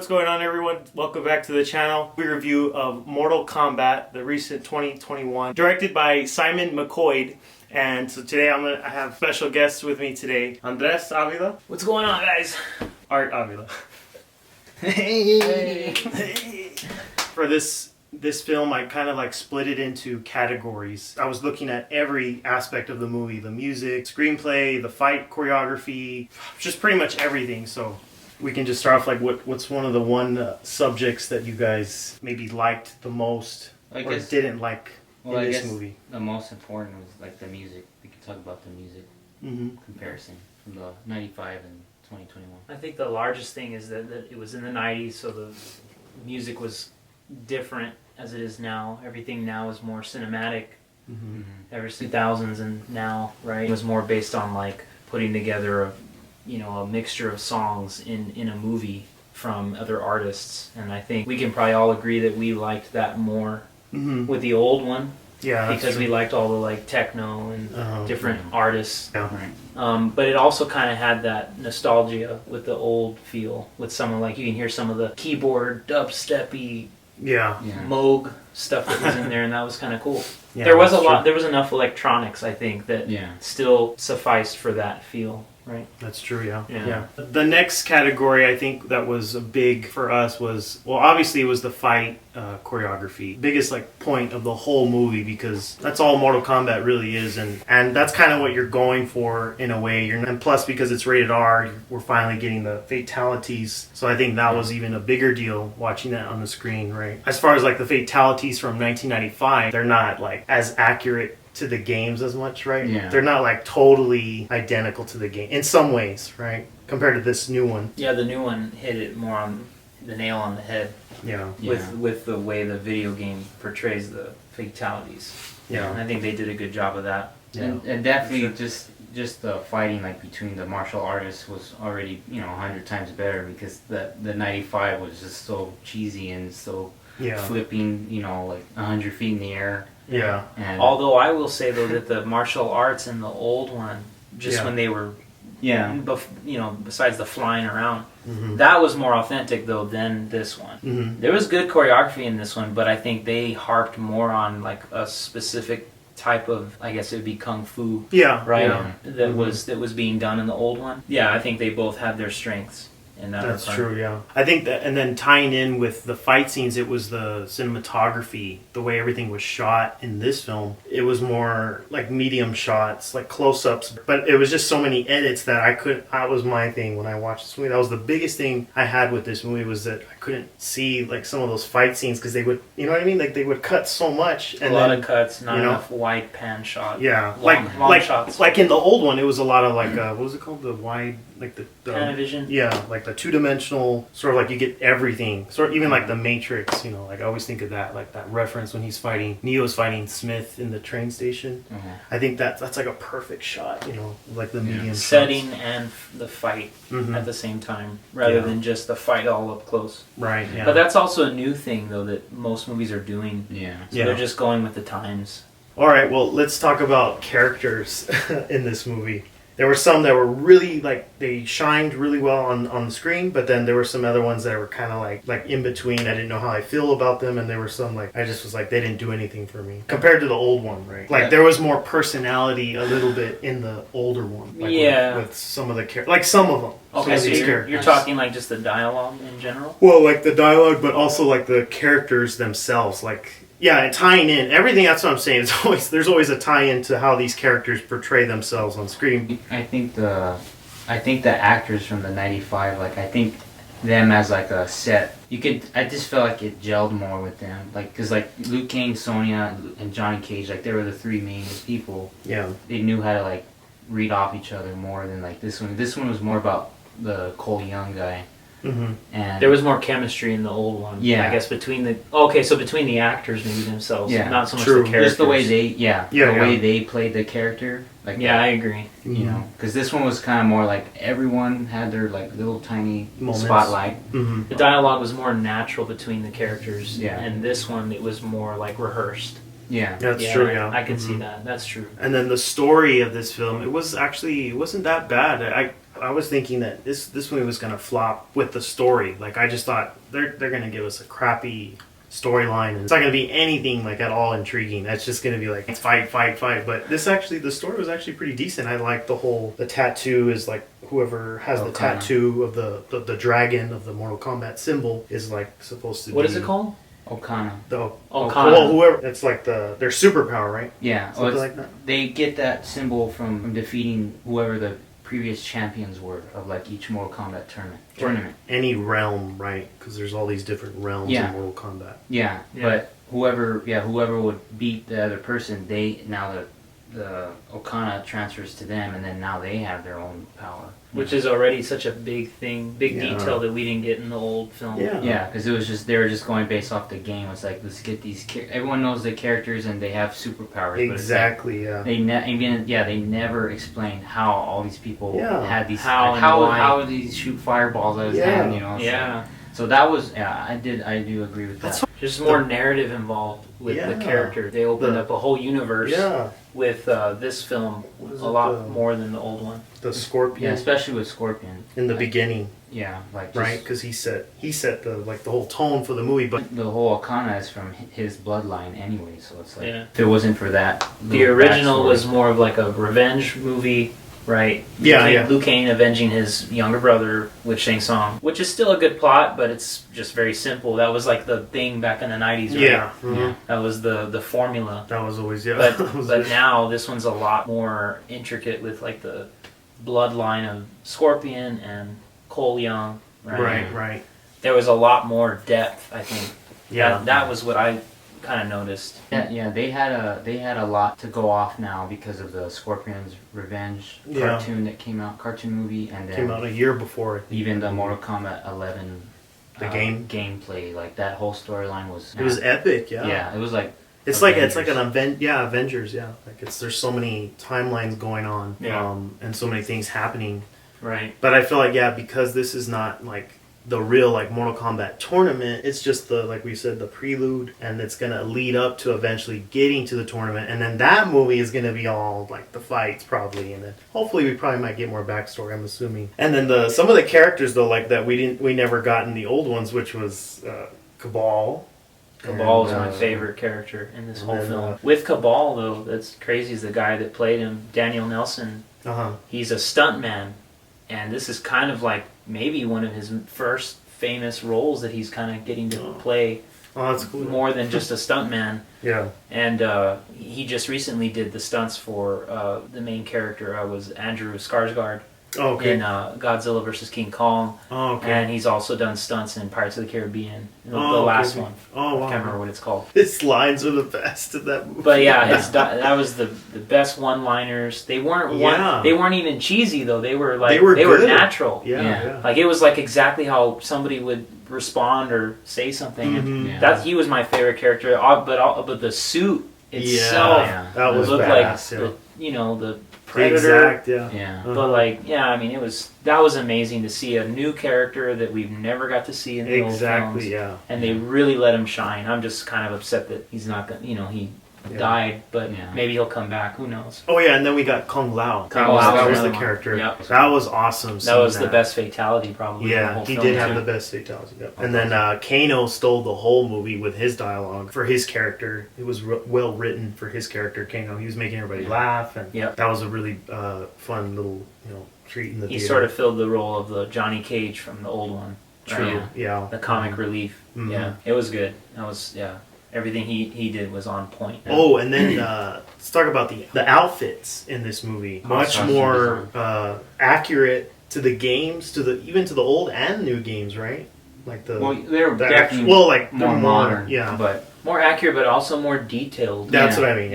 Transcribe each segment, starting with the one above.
what's going on, everyone? Welcome back to the channel. We review of Mortal Kombat, the recent 2021, directed by Simon McCoy. And so today I have special guests with me today. Andres Avila. What's going on, guys? Art Avila. Hey. For this film, I kind of like split it into categories. I was looking at every aspect of the movie: the music, screenplay, the fight choreography, just pretty much everything. So we can just start off like what's one of the subjects that you guys maybe liked the most or didn't like in this movie? The most important was like the music. We could talk about the music comparison from the 95 and 2021. I think the largest thing is that it was in the 90s, so the music was different as it is now. Everything now is more cinematic. Ever since 2000s and now, right? It was more based on like putting together a mixture of songs in a movie from other artists, and I think we can probably all agree that we liked that more with the old one. Yeah, because we liked all the like techno and different artists. Yeah. But it also kind of had that nostalgia with the old feel. With some of like you can hear some of the keyboard dubsteppy, Moog stuff that was in there, and that was kind of cool. Yeah, there was There was enough electronics, I think, that still sufficed for that feel. Right. That's true, yeah. The next category I think that was big for us was, well, obviously it was the fight choreography. Biggest like point of the whole movie, because that's all Mortal Kombat really is, and that's kind of what you're going for in a way. And plus, because it's rated R, we're finally getting the fatalities. So I think that was even a bigger deal watching that on the screen, right? As far as like the fatalities from 1995, they're not like as accurate to the games as much, right? Yeah. They're not like totally identical to the game in some ways, right? Compared to this new one. Yeah, the new one hit it more on the nail on the head. Yeah. With the way the video game portrays the fatalities. Yeah. And I think they did a good job of that. Yeah. And definitely just the fighting like between the martial artists was already 100 times better, because the 95 was just so cheesy and so flipping like 100 feet in the air. Yeah. And although I will say though that the martial arts in the old one, when they were, besides the flying around, that was more authentic though than this one. There was good choreography in this one, but I think they harped more on like a specific type of, I guess it would be kung fu. Yeah. Right. Yeah. That was being done in the old one. Yeah, I think they both had their strengths. That's true, yeah. I think that, and then tying in with the fight scenes, it was the cinematography, the way everything was shot in this film. It was more like medium shots, like close-ups, but it was just so many edits that that was my thing when I watched this movie. That was the biggest thing I had with this movie, was that I couldn't see like some of those fight scenes, because they would, you know what I mean? Like they would cut so much. And a lot of cuts, not enough wide pan shot. Yeah. Long shots. Like in the old one, it was a lot of like, what was it called? The wide, like the Panavision. Yeah, like the two-dimensional, sort of like you get everything. Sort of even like the Matrix, like I always think of that, like that reference when Neo's fighting Smith in the train station. I think that's like a perfect shot, like the medium setting shots. And the fight at the same time, rather than just the fight all up close. Right, yeah. But that's also a new thing though that most movies are doing. Yeah. So they're just going with the times. All right, well, let's talk about characters in this movie. There were some that were really, like, they shined really well on the screen, but then there were some other ones that were kind of like in between. I didn't know how I feel about them, and there were some, like, I just was like, they didn't do anything for me. Compared to the old one, right? Like, there was more personality a little bit in the older one. Like, with some of the characters. Like, some of them. Okay, so you're talking, like, just the dialogue in general? Well, like, the dialogue, but also, like, the characters themselves, like... Yeah, and tying in everything. That's what I'm saying. There's always a tie-in to how these characters portray themselves on screen. I think the actors from the 95, like I think them as like a set. I just felt like it gelled more with them, like because like Luke Cage, Sonya, and Johnny Cage, like they were the three main people. Yeah, they knew how to like read off each other more than like this one. This one was more about the Cole Young guy. And there was more chemistry in the old one. Yeah, I guess between the actors maybe themselves. Yeah, not so much the characters. Just the way way they played the character. Like I agree. Because this one was kind of more like everyone had their like little tiny spotlight. The dialogue was more natural between the characters. Yeah, and this one it was more like rehearsed. Yeah, that's true. Yeah, I can see that. That's true. And then the story of this film, it wasn't that bad. I was thinking that this movie was gonna flop with the story. Like I just thought they're gonna give us a crappy storyline and it's not gonna be anything like at all intriguing. That's just gonna be like fight. But the story was actually pretty decent. I like the tattoo is like whoever has the tattoo of the dragon of the Mortal Kombat symbol is like supposed to be. What is it called? Okana. Well, whoever, it's like their superpower, right? Yeah, something like that. They get that symbol from defeating whoever the previous champions were of like each Mortal Kombat tournament. Any realm, right? Because there's all these different realms in Mortal Kombat. Yeah, but whoever would beat the other person, the Okana transfers to them, and then now they have their own power. Which is already such a big detail that we didn't get in the old film. Yeah, because they were just going based off the game. It's like, let's get these. Everyone knows the characters and they have superpowers. Exactly. But they never explained how all these people had these. How did these shoot fireballs at his hand? You know. So that was I do agree with that. There's more narrative involved with the character. They opened up a whole universe with this film a lot more than the old one. The Scorpion, yeah, especially with Scorpion in the beginning. Yeah, like right, because he set the whole tone for the movie. But the whole Okana is from his bloodline anyway, so it's like if it wasn't for that, the original was more of like a revenge movie. Right. Liu Kang avenging his younger brother with Shang Tsung, which is still a good plot, but it's just very simple. That was like the thing back in the 90s, right? Yeah. Mm-hmm. That was the formula. That was always But now this one's a lot more intricate with like the bloodline of Scorpion and Cole Young. Right. There was a lot more depth, I think. Yeah. That was what I kind of noticed. Yeah, they had a lot to go off now because of the Scorpion's Revenge cartoon that came out, cartoon movie, and then came out a year before. Even the Mortal Kombat 11 gameplay, like that whole storyline was. It was epic, yeah. Yeah, it was like. It's Avengers. Like an Avengers, yeah. Like there's so many timelines going on, and so many things happening. Right. But I feel like because this is not like the real like Mortal Kombat tournament, it's just like we said, the prelude, and it's gonna lead up to eventually getting to the tournament, and then that movie is gonna be all like the fights probably, and then hopefully we probably might get more backstory, I'm assuming. And then some of the characters though, like that we never got in the old ones, which was Cabal. Cabal is my favorite character in this whole film. With Cabal though, that's crazy, is the guy that played him, Daniel Nelson. He's a stuntman, and this is kind of like maybe one of his first famous roles that he's kind of getting to play. Oh, that's cool. More than just a stuntman. Yeah. And he just recently did the stunts for the main character. Was Andrew Skarsgård in Godzilla vs. King Kong. Oh, okay. And he's also done stunts in Pirates of the Caribbean, the last one. Oh, wow. I can't remember what it's called. His lines were the best in that movie. But yeah, that was the best one-liners. They weren't they weren't even cheesy though. They were like they were natural. Yeah. Like it was like exactly how somebody would respond or say something. Mm-hmm. He was my favorite character. But the suit itself that was looked badass, like the Predator. Exact, But I mean, that was amazing to see a new character that we've never got to see in the old films. And they really let him shine. I'm just kind of upset that he's not gonna, he died, but maybe he'll come back. Who knows? Oh yeah, and then we got Kung Lao. That was the character. Yep. That was awesome. That was the best fatality, probably. Yeah, in the whole he film did have the best fatality. Yep. And then Kano stole the whole movie with his dialogue for his character. It was well written for his character, Kano. He was making everybody laugh, and that was a really fun little treat in the theater. He sort of filled the role of the Johnny Cage from the old one. True. Yeah. The comic relief. Mm-hmm. Yeah, it was good. That was everything he did was on point. Oh, and then let's talk about the outfits in this movie. Much more accurate to the games, even to the old and new games, right? Like they're definitely more modern, but more accurate, but also more detailed. That's what I mean.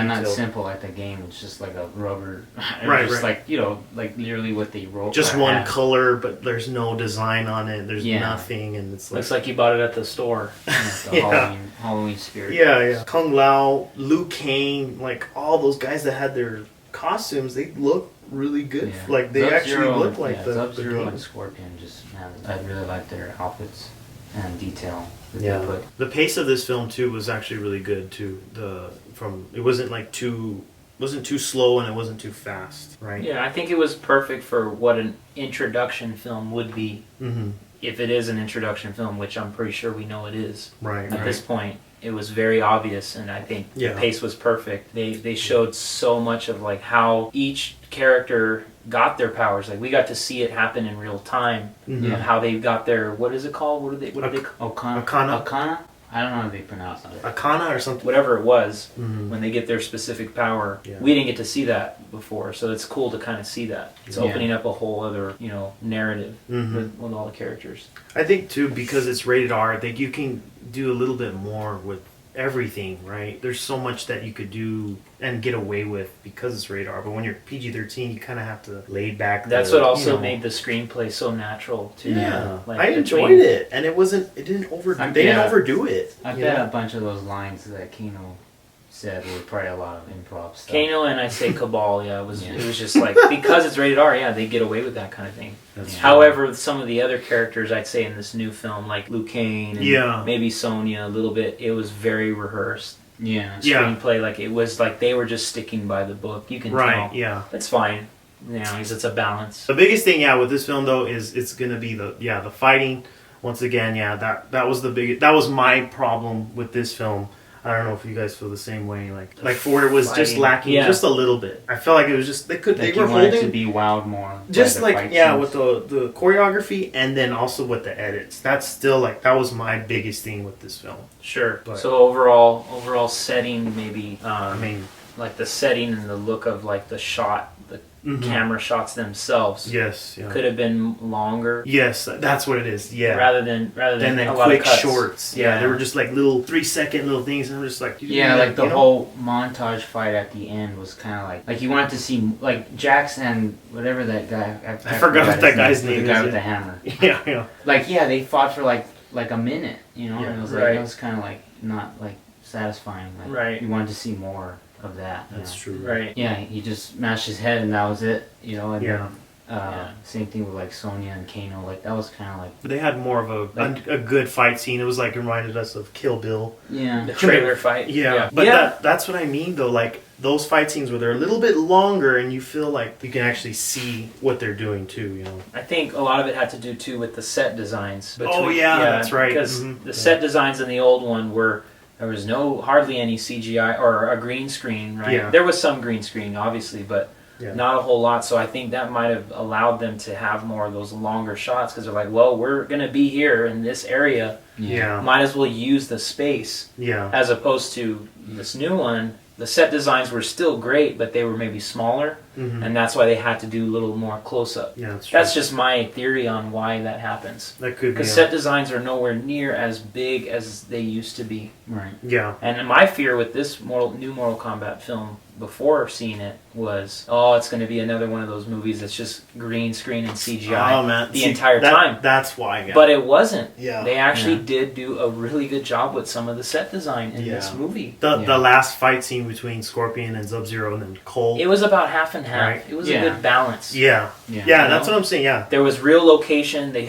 Not simple like the game. It's just like a rubber, just like like literally what they wrote. Just one color, but there's no design on it. There's nothing, and it's looks like you bought it at the store. The Halloween spirit. Yeah. Kung Lao, Liu Kang, like all those guys that had their costumes, they look really good. Yeah. Like they actually look like the Sub-Zero and Scorpion. I really like their outfits and detail. The pace of this film too was actually really good too. It wasn't like too wasn't too slow and it wasn't too fast, right? Yeah, I think it was perfect for what an introduction film would be. Mm-hmm. If it is an introduction film, which I'm pretty sure we know it is. Right. At this point, it was very obvious, and I think Yeah. the pace was perfect. They showed so much of like how each character got their powers. Like we got to see it happen in real time. Mhm. Of how they got their, what is it called? What do they Okana? I don't know how they pronounce it. Akana or something. whatever it was, Mhm. when they get their specific power. Yeah. We didn't get to see that before, so it's cool to kind of see that. It's Yeah. opening up a whole other, narrative Mhm. with all the characters. I think too, because it's rated R, I think you can do a little bit more with everything, right? There's so much that you could do and get away with because it's rated R. But when you're PG-13, you kind of have to lay back. That's what also made the screenplay so natural too. Yeah, Like I enjoyed between- it, and it wasn't. It didn't over. I- They didn't yeah. overdo it. I you bet know? a bunch of those lines that Kino said were probably a lot of improv stuff. Kano and I say Cabal, it was just like, because it's rated R, they get away with that kind of thing. That's true. However, some of the other characters I'd say in this new film, like Liu Kang and Yeah. maybe Sonya a little bit, it was very rehearsed. Yeah. Yeah. Screenplay, like it was like they were just sticking by the book. You can Right. tell. Yeah. It's fine. Because it's a balance. The biggest thing, with this film though, is it's gonna be the fighting. Once again, that was the biggest. That was my problem with this film. I don't know if you guys feel the same way. Like Ford, it was just fighting. lacking Yeah. just a little bit. I felt like it was just they Like were you wanted to holding be wowed more. just by the like fight scenes. with the choreography and then also with the edits. That's still that was my biggest thing with this film. Sure. But- So overall setting, maybe I mean, like the setting and the look of like the shot, the mhm. camera shots themselves Yes, yeah. could have been longer. Yes, that's what it is. Yeah. Rather than and then a lot quick of cuts. shorts. Yeah, they were just like little 3-second little things, and I'm just like, Yeah, like the whole montage fight at the end was kind of like you wanted to see like Jax and whatever that guy. I forgot what his that guy's name The guy is, with yeah. the hammer. Yeah. Like they fought for like a minute, and it was right. it was kind of like not like satisfying. Like, Right. You wanted to see more of that. That's true. Right. Yeah, he just smashed his head and that was it. And Yeah. then, Yeah. same thing with like Sonya and Kano. Like that was kind of like But they had more of a good fight scene. It was like reminded us of Kill Bill. The trailer fight. But that's what I mean though. Like those fight scenes where they're a little bit longer, and you feel like you can actually see what they're doing too. I think a lot of it had to do too with the set designs. That's right. Because Mhm. the set designs in the old one were, there was hardly any CGI or a green screen, right? Yeah. There was some green screen, obviously, but Yeah. not a whole lot. So I think that might have allowed them to have more of those longer shots, because they're like, well, we're going to be here in this area. Yeah. Might as well use the space, Yeah. as opposed to this new one. The set designs were still great, but they were maybe smaller, Mhm. and that's why they had to do a little more close-up. Yeah, that's true. That's just my theory on why that happens. That could be. Because set designs are nowhere near as big as they used to be. right. Yeah. And my fear with this new Mortal Kombat film, before seeing it, was, it's going to be another one of those movies that's just green screen and CGI Oh man. the entire time. That's why. But it wasn't. Yeah. They actually Yeah. did do a really good job with some of the set design in this Yeah. movie. The last fight scene between Scorpion and Sub-Zero and then Cole. It was about half and half. Right. It was Yeah. a good balance. Yeah. Yeah. Yeah, that's what I'm saying. Yeah. There was real location. They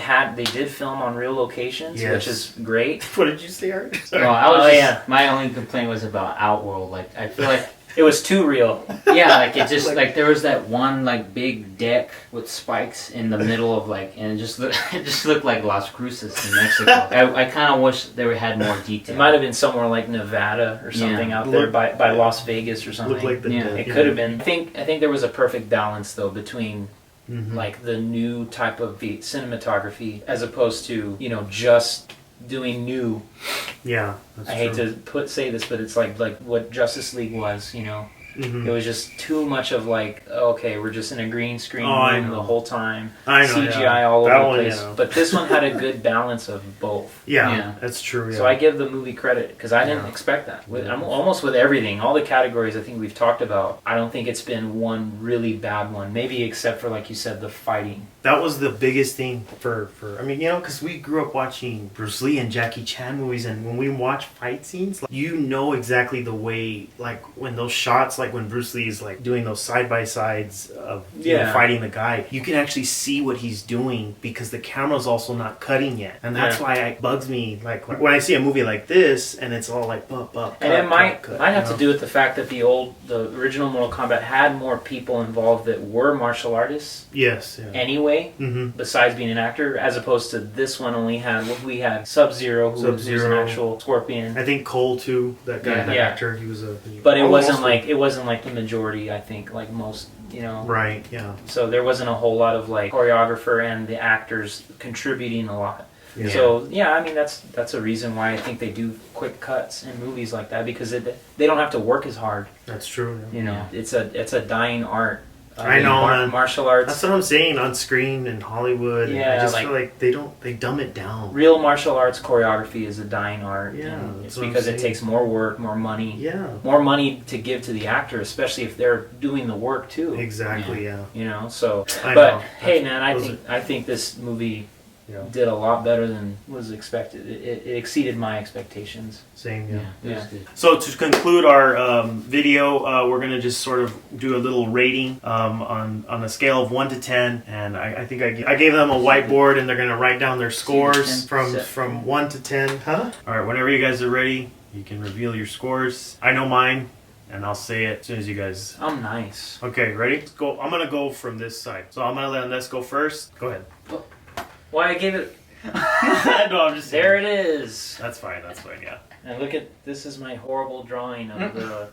did film on real locations, Yes. which is great. What did you say, Art? Well, I was Oh, just, yeah. my only complaint was about Outworld. Like I feel like It was too real. yeah, like it just like there was that one like big deck with spikes in the middle of and it just looked like Las Cruces in Mexico. I kind of wish they had more detail. It might have been somewhere like Nevada or something Yeah. out there by Las Vegas or something. Looked like the Yeah. dead, It could have been. I think there was a perfect balance though between Mhm. like the new type of cinematography as opposed to just doing new. Yeah. That's I hate true. to say this, but it's like what Justice League was. Mhm. It was just too much of okay, we're just in a green screen Oh, I room know. the whole time. I know. CGI yeah. all That over one, the place. yeah. But this one had a good balance of both. Yeah, Yeah. that's true. Yeah. So I give the movie credit because I didn't Yeah. expect that. I'm almost with everything, all the categories I think we've talked about. I don't think it's been one really bad one. Maybe except for like you said, the fighting. that was the biggest thing for I mean, because we grew up watching Bruce Lee and Jackie Chan movies, and when we watch fight scenes, you know exactly the way, like when those shots, like when Bruce Lee is like doing those side by sides of Yeah. fighting the guy, you can actually see what he's doing because the camera's also not cutting yet, and that's why it bugs me. Like when I see a movie like this and it's all like and it might have you to do with the fact that the original Mortal Kombat had more people involved that were martial artists Yes. Yeah. anyway, besides being an actor, as opposed to this one only had Sub-Zero, who was an actual Scorpion. I think Cole too. That guy, that actor, he was a. But it wasn't like the majority. I think like most, Right. Yeah. So there wasn't a whole lot of like choreographer and the actors contributing a lot. Yeah. So I mean that's a reason why I think they do quick cuts in movies like that, because they don't have to work as hard. That's true. Yeah. It's a dying art. I know, man. Martial arts. That's what I'm saying on screen in Hollywood. Yeah, I just feel like they dumb it down. Real martial arts choreography is a dying art. Yeah, and that's it's what I'm because it saying. takes more work, more money. Yeah. More money to give to the actor, especially if they're doing the work too. Exactly. Yeah. So. I But know. hey, man, I think this movie did a lot better than was expected. It exceeded my expectations. Same. Yeah. It was good. So to conclude our video, we're gonna just sort of do a little rating on a scale of 1 to 10, and I think I gave them a whiteboard, and they're gonna write down their scores from 1 to 10. Huh? All right. Whenever you guys are ready, you can reveal your scores. I know mine, and I'll say it as soon as you guys. I'm nice. Okay. Ready? Let's go. I'm gonna go from this side, so I'm gonna let Les go first. Go ahead. Why I gave it? No, I'm just There it is. That's fine. That's fine. Yeah. And look at this is my horrible drawing of the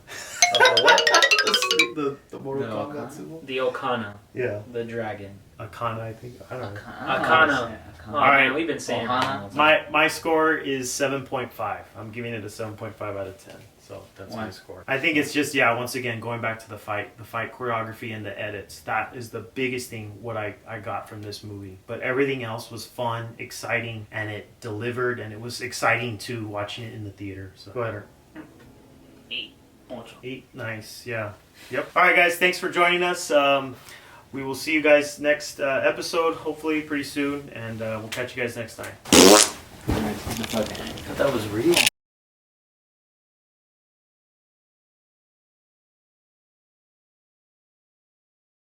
what? the Mortal No, Kombat Okana? symbol. The Okana, Yeah. the dragon. Akana, I think. I don't know. Akana. Oh, Alright. man, we've been saying it Ohana. wrong. My score is 7.5. I'm giving it a 7.5 out of 10. So that's my Why? score. I think it's just once again going back to the fight choreography and the edits. That is the biggest thing what I got from this movie. But everything else was fun, exciting, and it delivered, and it was exciting too watching it in the theater. So go ahead. 8. 8, nice, yeah. Yep. All right, guys, thanks for joining us. We will see you guys next episode, hopefully pretty soon, and we'll catch you guys next time. I thought that was real.